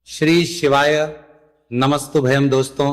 श्री शिवाय नमस्तुभयम। दोस्तों,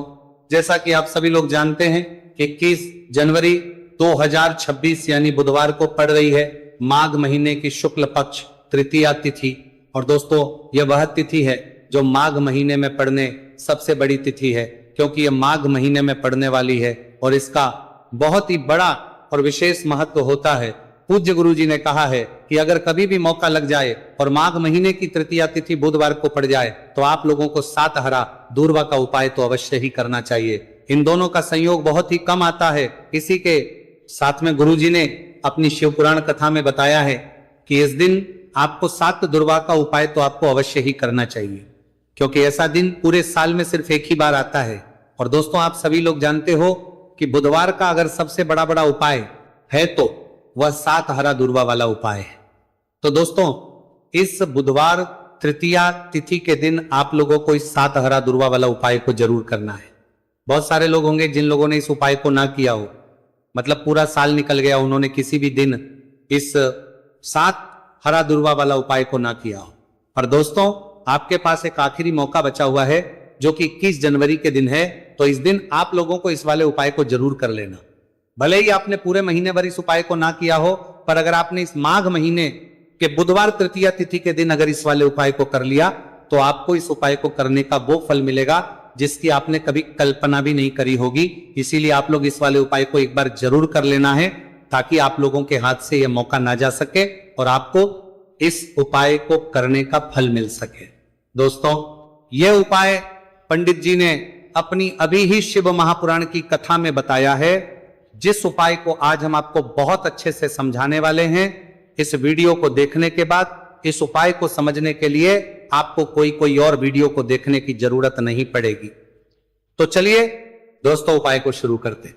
जैसा कि आप सभी लोग जानते हैं कि 21 जनवरी 2026 यानी बुधवार को पड़ रही है माघ महीने की शुक्ल पक्ष तृतीया तिथि। और दोस्तों, यह वह तिथि है जो माघ महीने में पड़ने सबसे बड़ी तिथि है, क्योंकि यह माघ महीने में पड़ने वाली है और इसका बहुत ही बड़ा और विशेष महत्व होता है। पूज्य गुरु जी ने कहा है कि अगर कभी भी मौका लग जाए और माघ महीने की तृतीया तिथि बुधवार को पड़ जाए तो आप लोगों को सातहरा दूर्वा का उपाय तो अवश्य ही करना चाहिए। इन दोनों का संयोग बहुत ही कम आता है। इसी के साथ में गुरु जी ने अपनी शिव पुराण कथा में बताया है कि इस दिन आपको 7 दुर्वा का उपाय तो आपको अवश्य ही करना चाहिए, क्योंकि ऐसा दिन पूरे साल में सिर्फ एक ही बार आता है। और दोस्तों, आप सभी लोग जानते हो कि बुधवार का अगर सबसे बड़ा उपाय है तो वह 7 हरा दुर्वा वाला उपाय है। तो दोस्तों, इस बुधवार तृतीया तिथि के दिन आप लोगों को इस 7 हरा दुर्वा वाला उपाय को जरूर करना है। बहुत सारे लोग होंगे जिन लोगों ने इस उपाय को ना किया हो, मतलब पूरा साल निकल गया, उन्होंने किसी भी दिन इस 7 हरा दुर्वा वाला उपाय को ना किया हो। और दोस्तों, आपके पास एक आखिरी मौका बचा हुआ है जो कि 21 जनवरी के दिन है। तो इस दिन आप लोगों को इस वाले उपाय को जरूर कर लेना। भले ही आपने पूरे महीने भर इस उपाय को ना किया हो, पर अगर आपने इस माघ महीने के बुधवार तृतीया तिथि के दिन अगर इस वाले उपाय को कर लिया तो आपको इस उपाय को करने का वो फल मिलेगा जिसकी आपने कभी कल्पना भी नहीं करी होगी। इसीलिए आप लोग इस वाले उपाय को एक बार जरूर कर लेना है, ताकि आप लोगों के हाथ से यह मौका ना जा सके और आपको इस उपाय को करने का फल मिल सके। दोस्तों, यह उपाय पंडित जी ने अपनी अभी ही शिव महापुराण की कथा में बताया है, जिस उपाय को आज हम आपको बहुत अच्छे से समझाने वाले हैं। इस वीडियो को देखने के बाद इस उपाय को समझने के लिए आपको कोई और वीडियो को देखने की जरूरत नहीं पड़ेगी। तो चलिए दोस्तों, उपाय को शुरू करते हैं।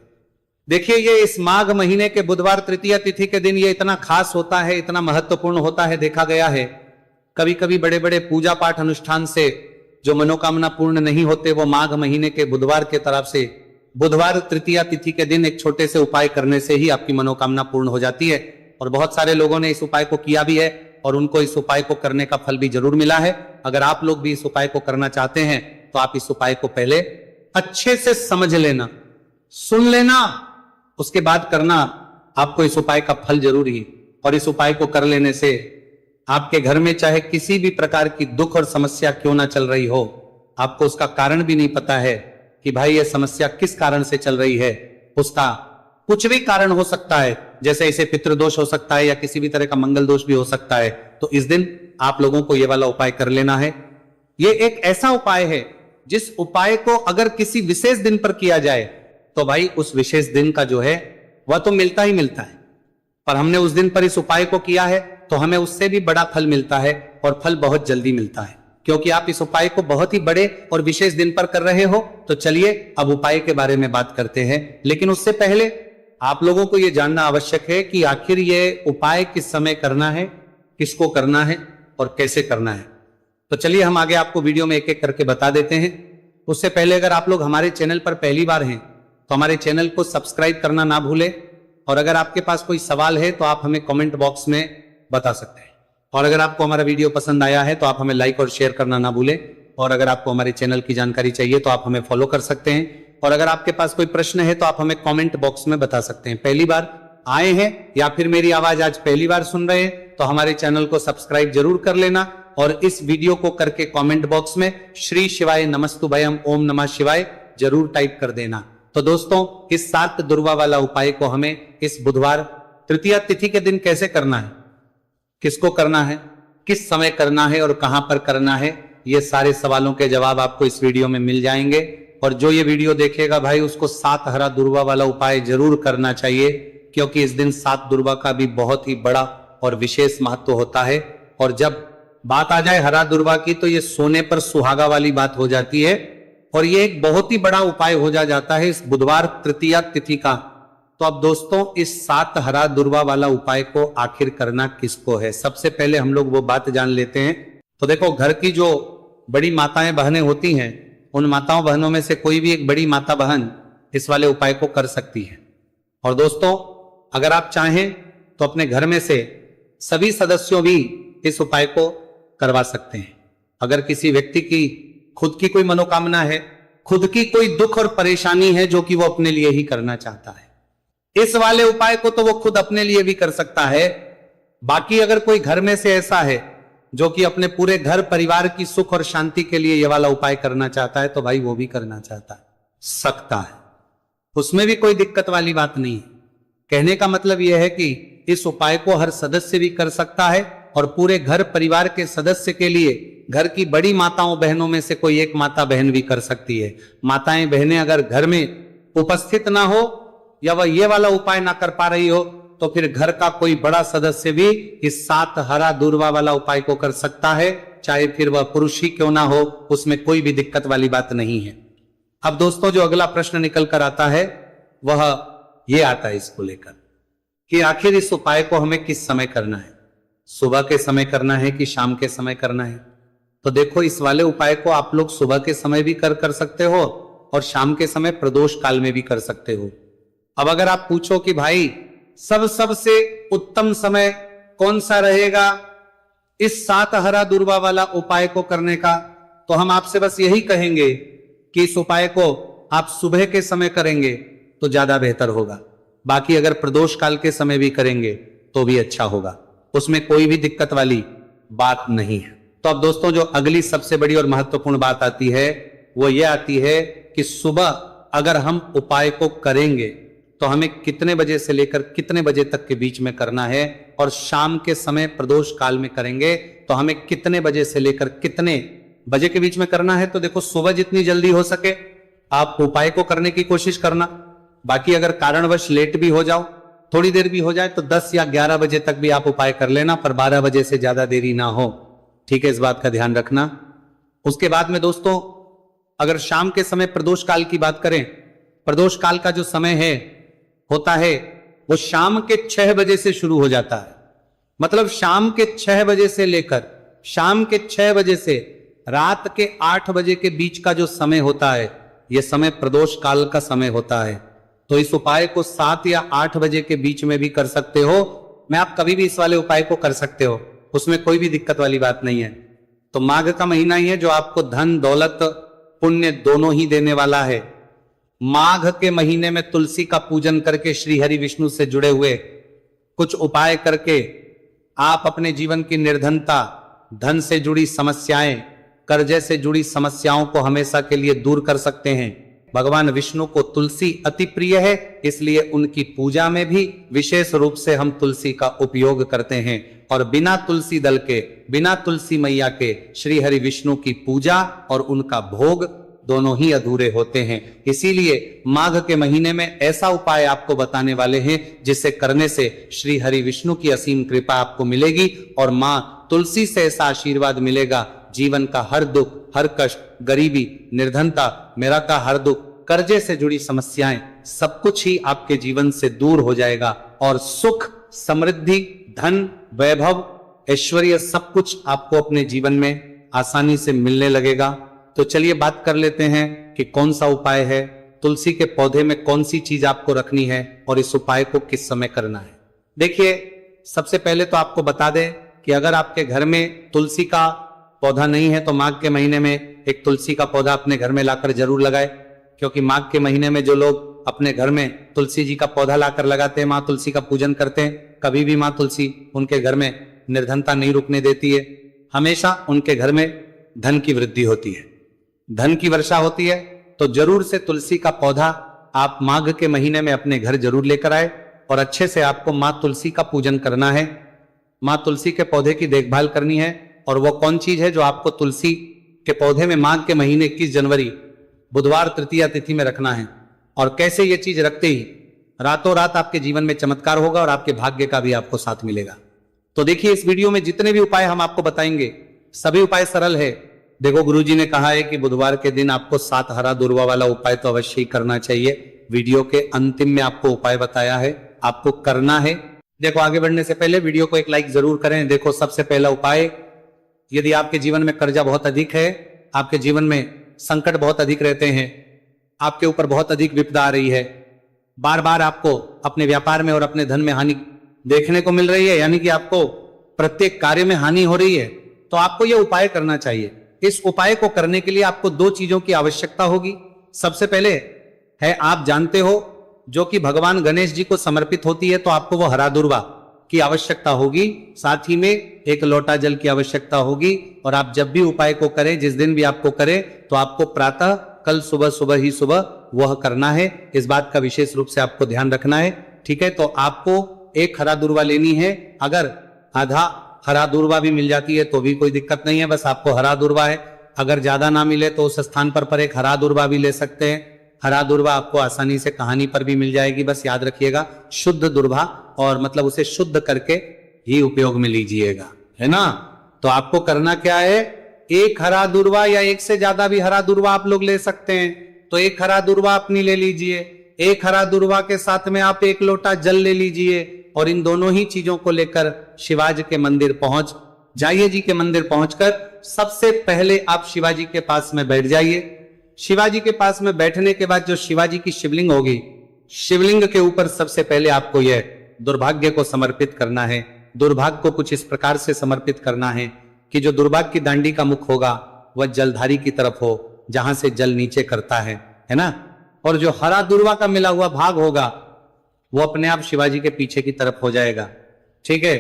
देखिए, ये इस माघ महीने के बुधवार तृतीया तिथि के दिन ये इतना खास होता है, इतना महत्वपूर्ण होता है। देखा गया है कभी कभी बड़े बड़े पूजा पाठ अनुष्ठान से जो मनोकामना पूर्ण नहीं होते, वो माघ महीने के बुधवार के तरफ से बुधवार तृतीया तिथि के दिन एक छोटे से उपाय करने से ही आपकी मनोकामना पूर्ण हो जाती है। और बहुत सारे लोगों ने इस उपाय को किया भी है और उनको इस उपाय को करने का फल भी जरूर मिला है। अगर आप लोग भी इस उपाय को करना चाहते हैं तो आप इस उपाय को पहले अच्छे से समझ लेना, सुन लेना, उसके बाद करना। आपको इस उपाय का फल जरूर ही, और इस उपाय को कर लेने से आपके घर में चाहे किसी भी प्रकार की दुख और समस्या क्यों ना चल रही हो, आपको उसका कारण भी नहीं पता है कि भाई ये समस्या किस कारण से चल रही है, उसका कुछ भी कारण हो सकता है। जैसे इसे पितृदोष हो सकता है या किसी भी तरह का मंगल दोष भी हो सकता है। तो इस दिन आप लोगों को यह वाला उपाय कर लेना है। यह एक ऐसा उपाय है जिस उपाय को अगर किसी विशेष दिन पर किया जाए तो भाई उस विशेष दिन का जो है वह तो मिलता ही मिलता है। पर हमने उस दिन पर इस उपाय को किया है तो हमें उससे भी बड़ा फल मिलता है, और फल बहुत जल्दी मिलता है, क्योंकि आप इस उपाय को बहुत ही बड़े और विशेष दिन पर कर रहे हो। तो चलिए अब उपाय के बारे में बात करते हैं। लेकिन उससे पहले आप लोगों को यह जानना आवश्यक है कि आखिर ये उपाय किस समय करना है, किसको करना है और कैसे करना है। तो चलिए हम आगे आपको वीडियो में एक एक करके बता देते हैं। उससे पहले अगर आप लोग हमारे चैनल पर पहली बार हैं तो हमारे चैनल को सब्सक्राइब करना ना भूलें, और अगर आपके पास कोई सवाल है तो आप हमें कमेंट बॉक्स में बता सकते हैं। और अगर आपको हमारा वीडियो पसंद आया है तो आप हमें लाइक और शेयर करना ना भूलें। और अगर आपको हमारे चैनल की जानकारी चाहिए तो आप हमें फॉलो कर सकते हैं। और अगर आपके पास कोई प्रश्न है तो आप हमें कमेंट बॉक्स में बता सकते हैं। पहली बार आए हैं या फिर मेरी आवाज आज पहली बार सुन रहे हैं तो हमारे चैनल को सब्सक्राइब जरूर कर लेना, और इस वीडियो को करके कमेंट बॉक्स में श्री शिवाय नमस्तुभयम ओम नमः शिवाय जरूर टाइप कर देना। तो दोस्तों, इस 7 दुर्वा वाला उपाय को हमें इस बुधवार तृतीया तिथि के दिन कैसे करना है, किसको करना है, किस समय करना है और कहां पर करना है, ये सारे सवालों के जवाब आपको इस वीडियो में मिल जाएंगे। और जो ये वीडियो देखेगा भाई, उसको 7 हरा दुर्वा वाला उपाय जरूर करना चाहिए, क्योंकि इस दिन 7 दुर्वा का भी बहुत ही बड़ा और विशेष महत्व होता है। और जब बात आ जाए हरा दुर्वा की तो ये सोने पर सुहागा वाली बात हो जाती है, और ये एक बहुत ही बड़ा उपाय हो जाता है इस बुधवार तृतीया तिथि का। तो अब दोस्तों, इस 7 हरा दुर्वा वाला उपाय को आखिर करना किसको है, सबसे पहले हम लोग वो बात जान लेते हैं। तो देखो, घर की जो बड़ी माताएं बहनें होती हैं, उन माताओं बहनों में से कोई भी एक बड़ी माता बहन इस वाले उपाय को कर सकती है। और दोस्तों, अगर आप चाहें तो अपने घर में से सभी सदस्यों भी इस उपाय को करवा सकते हैं। अगर किसी व्यक्ति की खुद की कोई मनोकामना है, खुद की कोई दुख और परेशानी है जो कि वो अपने लिए ही करना चाहता है। इस वाले उपाय को तो वो खुद अपने लिए भी कर सकता है। बाकी अगर कोई घर में से ऐसा है जो कि अपने पूरे घर परिवार की सुख और शांति के लिए ये वाला उपाय करना चाहता है, तो भाई वो भी करना सकता है, उसमें भी कोई दिक्कत वाली बात नहीं है। कहने का मतलब यह है कि इस उपाय को हर सदस्य भी कर सकता है और पूरे घर परिवार के सदस्य के लिए घर की बड़ी माताओं बहनों में से कोई एक माता बहन भी कर सकती है। माताएं बहनें अगर घर में उपस्थित ना हो या वह ये वाला उपाय ना कर पा रही हो, तो फिर घर का कोई बड़ा सदस्य भी इस 7 हरा दूर्वा वाला उपाय को कर सकता है, चाहे फिर वह पुरुष ही क्यों ना हो, उसमें कोई भी दिक्कत वाली बात नहीं है। अब दोस्तों जो अगला प्रश्न निकल कर आता है वह ये आता है इसको लेकर कि आखिर इस उपाय को हमें किस समय करना है, सुबह के समय करना है कि शाम के समय करना है। तो देखो इस वाले उपाय को आप लोग सुबह के समय भी कर सकते हो और शाम के समय प्रदोष काल में भी कर सकते हो। अब अगर आप पूछो कि भाई सबसे उत्तम समय कौन सा रहेगा इस 7 हरा दूर्वा वाला उपाय को करने का, तो हम आपसे बस यही कहेंगे कि इस उपाय को आप सुबह के समय करेंगे तो ज्यादा बेहतर होगा। बाकी अगर प्रदोष काल के समय भी करेंगे तो भी अच्छा होगा, उसमें कोई भी दिक्कत वाली बात नहीं है। तो अब दोस्तों जो अगली सबसे बड़ी और महत्वपूर्ण बात आती है वो ये आती है कि सुबह अगर हम उपाय को करेंगे तो हमें कितने बजे से लेकर कितने बजे तक के बीच में करना है, और शाम के समय प्रदोष काल में करेंगे तो हमें कितने बजे से लेकर कितने बजे के बीच में करना है। तो देखो सुबह जितनी जल्दी हो सके आप उपाय को करने की कोशिश करना। बाकी अगर कारणवश लेट भी हो जाओ, थोड़ी देर भी हो जाए, तो 10 या 11 बजे तक भी आप उपाय कर लेना, पर 12 बजे से ज्यादा देरी ना हो, ठीक है, इस बात का ध्यान रखना। उसके बाद में दोस्तों अगर शाम के समय प्रदोष काल की बात करें, प्रदोष काल का जो समय होता है वो शाम के 6 बजे से शुरू हो जाता है। मतलब शाम के 6 बजे से लेकर शाम के 6 बजे से रात के 8 बजे के बीच का जो समय होता है यह समय प्रदोष काल का समय होता है। तो इस उपाय को 7 या 8 बजे के बीच में भी कर सकते हो, मैं आप कभी भी इस वाले उपाय को कर सकते हो, उसमें कोई भी दिक्कत वाली बात नहीं है। तो माघ का महीना ही है जो आपको धन दौलत पुण्य दोनों ही देने वाला है। माघ के महीने में तुलसी का पूजन करके श्री हरि विष्णु से जुड़े हुए कुछ उपाय करके आप अपने जीवन की निर्धनता, धन से जुड़ी समस्याएं, कर्जे से जुड़ी समस्याओं को हमेशा के लिए दूर कर सकते हैं। भगवान विष्णु को तुलसी अति प्रिय है, इसलिए उनकी पूजा में भी विशेष रूप से हम तुलसी का उपयोग करते हैं। और बिना तुलसी दल के, बिना तुलसी मैया के श्री हरि विष्णु की पूजा और उनका भोग दोनों ही अधूरे होते हैं। इसीलिए माघ के महीने में ऐसा उपाय आपको बताने वाले हैं जिसे करने से श्री हरि विष्णु की असीम कृपा आपको मिलेगी और मां तुलसी से ऐसा आशीर्वाद मिलेगा, जीवन का हर दुख, हर कष्ट, गरीबी, निर्धनता, मेरा का हर दुख, कर्जे से जुड़ी समस्याएं, सब कुछ ही आपके जीवन से दूर हो जाएगा और सुख, समृद्धि, धन, वैभव, ऐश्वर्य सब कुछ आपको अपने जीवन में आसानी से मिलने लगेगा। तो चलिए बात कर लेते हैं कि कौन सा उपाय है, तुलसी के पौधे में कौन सी चीज आपको रखनी है और इस उपाय को किस समय करना है। देखिए सबसे पहले तो आपको बता दें कि अगर आपके घर में तुलसी का पौधा नहीं है तो माघ के महीने में एक तुलसी का पौधा अपने घर में लाकर जरूर लगाए, क्योंकि माघ के महीने में जो लोग अपने घर में तुलसी जी का पौधा लाकर लगाते हैं, माँ तुलसी का पूजन करते हैं, कभी भी माँ तुलसी उनके घर में निर्धनता नहीं रुकने देती है, हमेशा उनके घर में धन की वृद्धि होती है, धन की वर्षा होती है। तो जरूर से तुलसी का पौधा आप माघ के महीने में अपने घर जरूर लेकर आए और अच्छे से आपको माँ तुलसी का पूजन करना है, माँ तुलसी के पौधे की देखभाल करनी है। और वो कौन चीज है जो आपको तुलसी के पौधे में माघ के महीने 21 जनवरी बुधवार तृतीया तिथि में रखना है, और कैसे ये चीज रखते ही रातों रात आपके जीवन में चमत्कार होगा और आपके भाग्य का भी आपको साथ मिलेगा। तो देखिए इस वीडियो में जितने भी उपाय हम आपको बताएंगे सभी उपाय सरल है। देखो गुरुजी ने कहा है कि बुधवार के दिन आपको 7 हरा दूर्वा वाला उपाय तो अवश्य ही करना चाहिए। वीडियो के अंतिम में आपको उपाय बताया है, आपको करना है। देखो आगे बढ़ने से पहले वीडियो को एक लाइक जरूर करें। देखो सबसे पहला उपाय, यदि आपके जीवन में कर्जा बहुत अधिक है, आपके जीवन में संकट बहुत अधिक रहते हैं, आपके ऊपर बहुत अधिक विपदा आ रही है, बार बार आपको अपने व्यापार में और अपने धन में हानि देखने को मिल रही है, यानी कि आपको प्रत्येक कार्य में हानि हो रही है, तो आपको यह उपाय करना चाहिए। इस उपाय को करने के लिए आपको दो चीजों की आवश्यकता होगी। सबसे पहले है, आप जानते हो, जो कि भगवान गणेश जी को समर्पित होती है, तो आपको वो हरा दुर्वा की आवश्यकता होगी। साथ ही में एक लोटा जल की आवश्यकता होगी। और आप जब भी उपाय को करें, जिस दिन भी आपको करें, तो आपको प्रातः कल सुबह ही सुबह वह करना है। इस बात का विशेष रूप से आपको ध्यान रखना है। ठीक है, तो आपको एक हरा दुर्वा लेनी है। अगर आधा हरा दुर्वा भी मिल जाती है तो भी कोई दिक्कत नहीं है, बस आपको हरा दुर्वा है। अगर ज्यादा ना मिले तो उस स्थान पर एक हरा दुर्वा भी ले सकते हैं। हरा दुर्वा आपको आसानी से कहानी पर भी मिल जाएगी। बस याद रखिएगा, शुद्ध दुर्वा, और मतलब उसे शुद्ध करके ही उपयोग में लीजिएगा, है ना। तो आपको करना क्या है, एक हरा दुर्वा या एक से ज्यादा भी हरा दुर्वा आप लोग ले सकते हैं। तो एक हरा दुर्वा अपनी ले लीजिए। एक हरा दुर्वा के साथ में आप एक लोटा जल ले लीजिए, और इन दोनों ही चीजों को लेकर शिवाजी के मंदिर पहुंच जाइए। जी के मंदिर पहुंचकर सबसे पहले आप शिवाजी के पास में बैठ जाइए। शिवाजी के पास में बैठने के बाद जो शिवाजी की शिवलिंग होगी, शिवलिंग के ऊपर सबसे पहले आपको यह दुर्भाग्य को समर्पित करना है। दुर्भाग्य को कुछ इस प्रकार से समर्पित करना है कि जो दुर्भाग्य की दांडी का मुख होगा वह जलधारी की तरफ हो, जहां से जल नीचे करता है ना। और जो हरा दुर्वा का मिला हुआ भाग होगा वो अपने आप शिवाजी के पीछे की तरफ हो जाएगा। ठीक है,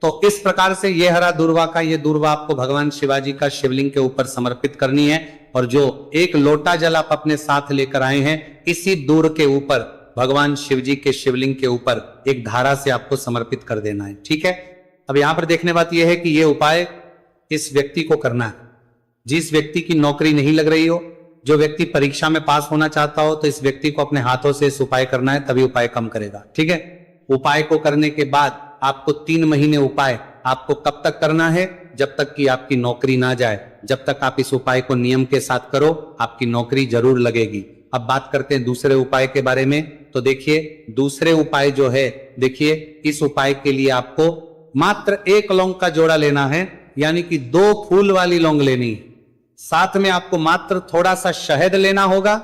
तो इस प्रकार से ये हरा दुर्वा का ये दुर्वा आपको भगवान शिवाजी का शिवलिंग के ऊपर समर्पित करनी है। और जो एक लोटा जल आप अपने साथ लेकर आए हैं, इसी दूर के ऊपर भगवान शिवजी के शिवलिंग के ऊपर एक धारा से आपको समर्पित कर देना है। ठीक है, अब यहां पर देखने बात यह है कि यह उपाय इस व्यक्ति को करना है जिस व्यक्ति की नौकरी नहीं लग रही हो। जो व्यक्ति परीक्षा में पास होना चाहता हो, तो इस व्यक्ति को अपने हाथों से इस उपाय करना है, तभी उपाय कम करेगा। ठीक है, उपाय को करने के बाद आपको 3 महीने उपाय आपको कब तक करना है, जब तक कि आपकी नौकरी ना जाए। जब तक आप इस उपाय को नियम के साथ करो, आपकी नौकरी जरूर लगेगी। अब बात करते हैं दूसरे उपाय के बारे में। तो देखिए, दूसरे उपाय जो है, देखिए, इस उपाय के लिए आपको मात्र 1 लौंग का जोड़ा लेना है, यानी कि 2 फूल वाली लौंग लेनी है। साथ में आपको मात्र थोड़ा सा शहद लेना होगा,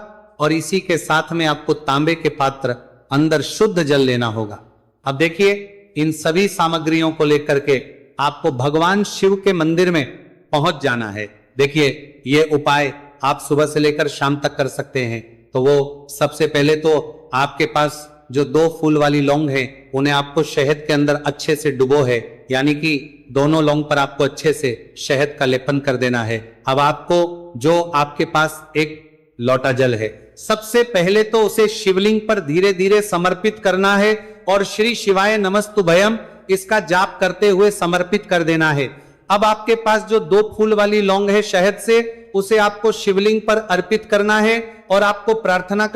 और इसी के साथ में आपको तांबे के पात्र अंदर शुद्ध जल लेना होगा। अब देखिए, इन सभी सामग्रियों को लेकर के आपको भगवान शिव के मंदिर में पहुंच जाना है। देखिए, ये उपाय आप सुबह से लेकर शाम तक कर सकते हैं। तो वो सबसे पहले तो आपके पास जो 2 फूल वाली लौंग है, उन्हें आपको शहद के अंदर अच्छे से डुबो है, यानी कि दोनों लौंग पर आपको अच्छे से शहद का लेपन कर देना है। अब आपको जो आपके पास एक लोटा जल है, सबसे पहले तो उसे शिवलिंग पर धीरे धीरे समर्पित करना है, और श्री शिवाय नमस्तुभयम इसका जाप करते हुए समर्पित कर देना है। अब आपके पास जो 2 फूल वाली लौंग है शहद से, उसे आपको शिवलिंग पर अर्पित करना है, और आपको प्रार्थना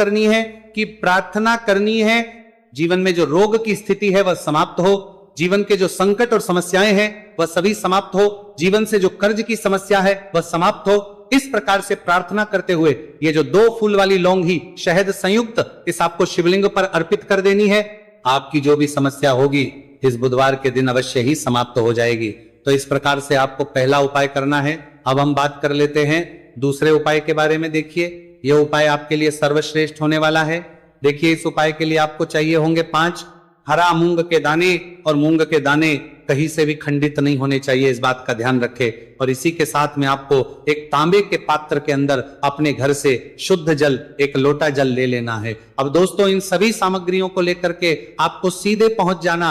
करनी है जीवन में जो रोग की स्थिति है वह समाप्त हो, जीवन के जो संकट और समस्याएं हैं वह सभी समाप्त हो, जीवन से जो कर्ज की समस्या है वह समाप्त हो। इस प्रकार से प्रार्थना करते हुए ये जो 2 फूल वाली लौंग ही शहद संयुक्त इस आपको शिवलिंग पर अर्पित कर देनी है। आपकी जो भी समस्या होगी इस बुधवार के दिन अवश्य ही समाप्त हो जाएगी। तो इस प्रकार से आपको पहला उपाय करना है। अब हम बात कर लेते हैं दूसरे उपाय के बारे में। देखिए, यह उपाय आपके लिए सर्वश्रेष्ठ होने वाला है। देखिए, इस उपाय के लिए आपको चाहिए होंगे 5 हरा मूंग के दाने, और मूंग के दाने कहीं से भी खंडित नहीं होने चाहिए, इस बात का ध्यान रखें। और इसी के साथ में आपको एक तांबे के पात्र के अंदर अपने घर से शुद्ध जल, एक लोटा जल ले लेना है। अब दोस्तों, इन सभी सामग्रियों को लेकर के आपको सीधे पहुंच जाना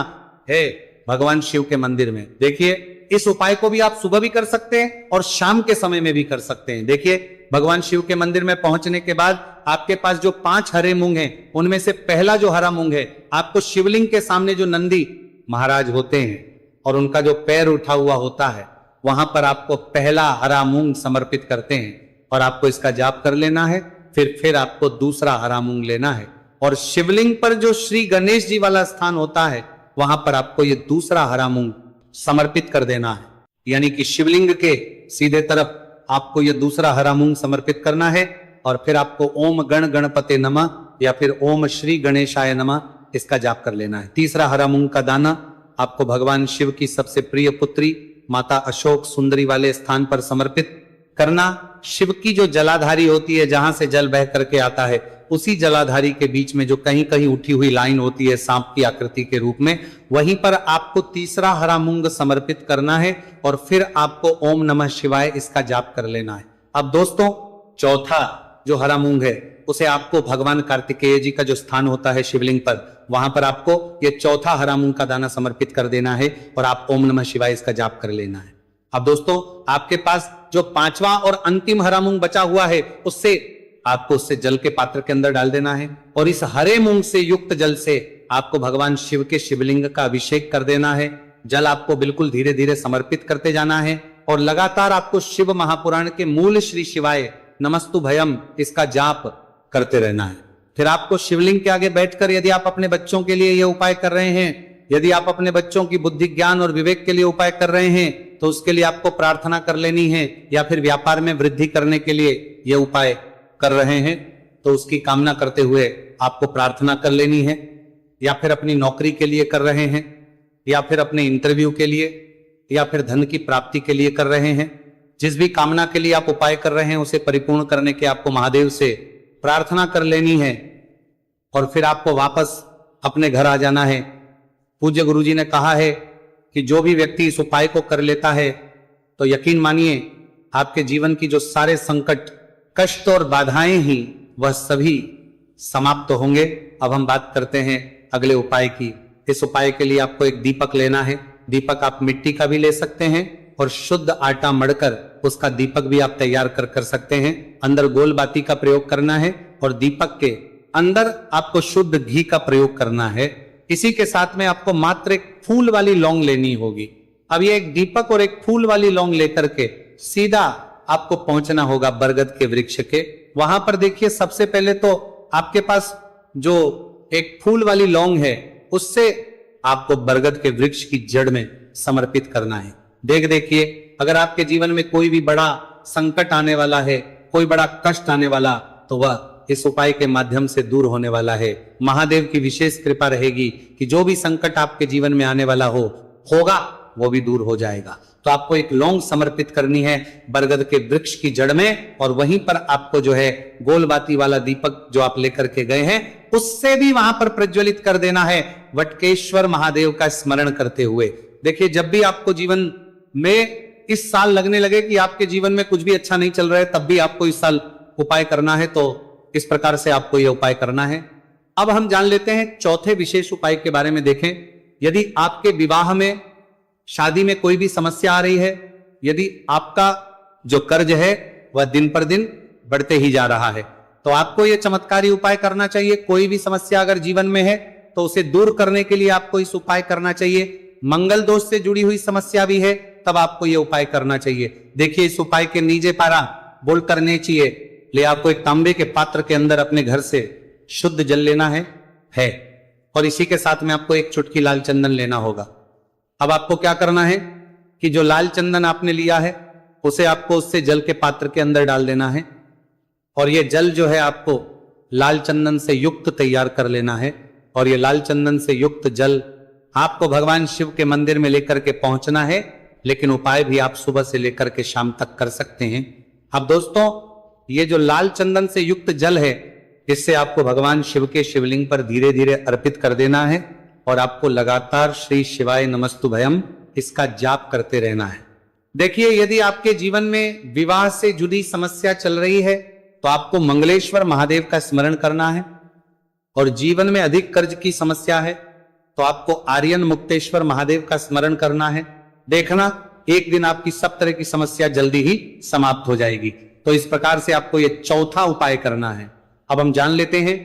है भगवान शिव के मंदिर में। देखिए, इस उपाय को भी आप सुबह भी कर सकते हैं और शाम के समय में भी कर सकते हैं। देखिए, भगवान शिव के मंदिर में पहुंचने के बाद आपके पास जो 5 हरे मूंग हैं, उनमें से पहला जो हरा मूंग है, आपको शिवलिंग के सामने जो नंदी महाराज होते हैं और उनका जो पैर उठा हुआ होता है, वहां पर आपको पहला हरा मूंग समर्पित करते हैं, और आपको इसका जाप कर लेना है। फिर आपको दूसरा हरा मूंग लेना है, और शिवलिंग पर जो श्री गणेश जी वाला स्थान होता है, वहां पर आपको ये दूसरा हरा मूंग समर्पित कर देना है। यानी कि शिवलिंग के सीधे तरफ आपको ये दूसरा हरा मूंग समर्पित करना है, और फिर आपको ओम गण गणपते नमः या फिर ओम श्री गणेशाय नमः इसका जाप कर लेना है। तीसरा हरा मूंग का दाना आपको भगवान शिव की सबसे प्रिय पुत्री माता अशोक सुंदरी वाले स्थान पर समर्पित करना। शिव की जो जलाधारी होती है, जहां से जल बह करके आता है, उसी जलाधारी के बीच में जो कहीं कहीं उठी हुई लाइन होती है सांप की आकृति के रूप में, वहीं पर आपको तीसरा हरा मूंग समर्पित करना है और फिर आपको ओम नमः शिवाय इसका जाप कर लेना है। अब दोस्तों, चौथा जो हरा मूंग है उसे आपको भगवान कार्तिकेय जी का जो स्थान होता है शिवलिंग पर, वहां पर आपको ये चौथा हरा मूंग का दाना समर्पित कर देना है और आप ओम नमः शिवाय इसका जाप कर लेना है। अब दोस्तों, आपके पास जो पांचवा और अंतिम हरा मूंग बचा हुआ है, उससे जल के पात्र के अंदर डाल देना है और इस हरे मूंग से युक्त जल से आपको भगवान शिव के शिवलिंग का अभिषेक कर देना है। जल आपको बिल्कुल धीरे धीरे समर्पित करते जाना है और लगातार आपको शिव महापुराण के मूल श्री शिवाय नमस्तु भयम इसका जाप करते रहना है। फिर आपको शिवलिंग के आगे बैठकर, यदि आप अपने बच्चों के लिए यह उपाय कर रहे हैं, यदि आप अपने बच्चों की बुद्धि ज्ञान और विवेक के लिए उपाय कर रहे हैं, तो उसके लिए आपको प्रार्थना कर लेनी है, या फिर व्यापार में वृद्धि करने के लिए यह उपाय कर रहे हैं तो उसकी कामना करते हुए आपको प्रार्थना कर लेनी है, या फिर अपनी नौकरी के लिए कर रहे हैं, या फिर अपने इंटरव्यू के लिए, या फिर धन की प्राप्ति के लिए कर रहे हैं। जिस भी कामना के लिए आप उपाय कर रहे हैं उसे परिपूर्ण करने के आपको महादेव से प्रार्थना कर लेनी है और फिर आपको वापस अपने घर आ जाना है। पूज्य गुरुजी ने कहा है कि जो भी व्यक्ति इस उपाय को कर लेता है तो यकीन मानिए आपके जीवन की जो सारे संकट, कष्ट और बाधाएं ही वह सभी समाप्त होंगे। अब हम बात करते हैं अगले उपाय की। इस उपाय के लिए आपको एक दीपक लेना है। दीपक आप मिट्टी का भी ले सकते हैं और शुद्ध आटा मढ़कर उसका दीपक भी आप तैयार कर सकते हैं। अंदर गोल बाती का प्रयोग करना है और दीपक के अंदर आपको शुद्ध घी का प्रयोग करना है। इसी के साथ में आपको मात्र एक फूल वाली लौंग लेनी होगी। अब ये एक दीपक और एक फूल वाली लौंग लेकर के सीधा आपको पहुंचना होगा बरगद के वृक्ष के। वहां पर देखिए, सबसे पहले तो आपके पास जो एक फूल वाली लौंग है उससे आपको बरगद के वृक्ष की जड़ में समर्पित करना है। देखिए, अगर आपके जीवन में कोई भी बड़ा संकट आने वाला है, कोई बड़ा कष्ट आने वाला, तो वह इस उपाय के माध्यम से दूर होने वाला है। महादेव की विशेष कृपा रहेगी कि जो भी संकट आपके जीवन में आने वाला होगा वो भी दूर हो जाएगा। तो आपको एक लौंग समर्पित करनी है बरगद के वृक्ष की जड़ में, और वहीं पर आपको जो है गोलबाती वाला दीपक जो आप लेकर के गए हैं उससे भी वहां पर प्रज्वलित कर देना है, वटकेश्वर महादेव का स्मरण करते हुए। देखिए, जब भी आपको जीवन में इस साल लगने लगे कि आपके जीवन में कुछ भी अच्छा नहीं चल रहा है, तब भी आपको इस साल उपाय करना है। तो इस प्रकार से आपको यह उपाय करना है। अब हम जान लेते हैं चौथे विशेष उपाय के बारे में। देखें, यदि आपके विवाह में, शादी में कोई भी समस्या आ रही है, यदि आपका जो कर्ज है वह दिन पर दिन बढ़ते ही जा रहा है, तो आपको यह चमत्कारी उपाय करना चाहिए। कोई भी समस्या अगर जीवन में है तो उसे दूर करने के लिए आपको इस उपाय करना चाहिए। मंगल दोष से जुड़ी हुई समस्या भी है तब आपको यह उपाय करना चाहिए। देखिए, इस उपाय के नीचे पारा बोल करने चाहिए ले आपको एक तांबे के पात्र के अंदर अपने घर से शुद्ध जल लेना है और इसी के साथ में आपको एक चुटकी लाल चंदन लेना होगा। अब आपको क्या करना है कि जो लाल चंदन आपने लिया है उसे आपको उससे जल के पात्र के अंदर डाल देना है और ये जल जो है आपको लाल चंदन से युक्त तैयार कर लेना है। और ये लाल चंदन से युक्त जल आपको भगवान शिव के मंदिर में लेकर के पहुंचना है, लेकिन उपाय भी आप सुबह से लेकर के शाम तक कर सकते हैं। अब दोस्तों, ये जो लाल चंदन से युक्त जल है, इससे आपको भगवान शिव के शिवलिंग पर धीरे धीरे अर्पित कर देना है और आपको लगातार श्री शिवाय नमस्तु भयम इसका जाप करते रहना है। देखिए, यदि आपके जीवन में विवाह से जुड़ी समस्या चल रही है तो आपको मंगलेश्वर महादेव का स्मरण करना है, और जीवन में अधिक कर्ज की समस्या है तो आपको आर्यन मुक्तेश्वर महादेव का स्मरण करना है। देखना, एक दिन आपकी सब तरह की समस्या जल्दी ही समाप्त हो जाएगी। तो इस प्रकार से आपको यह चौथा उपाय करना है। अब हम जान लेते हैं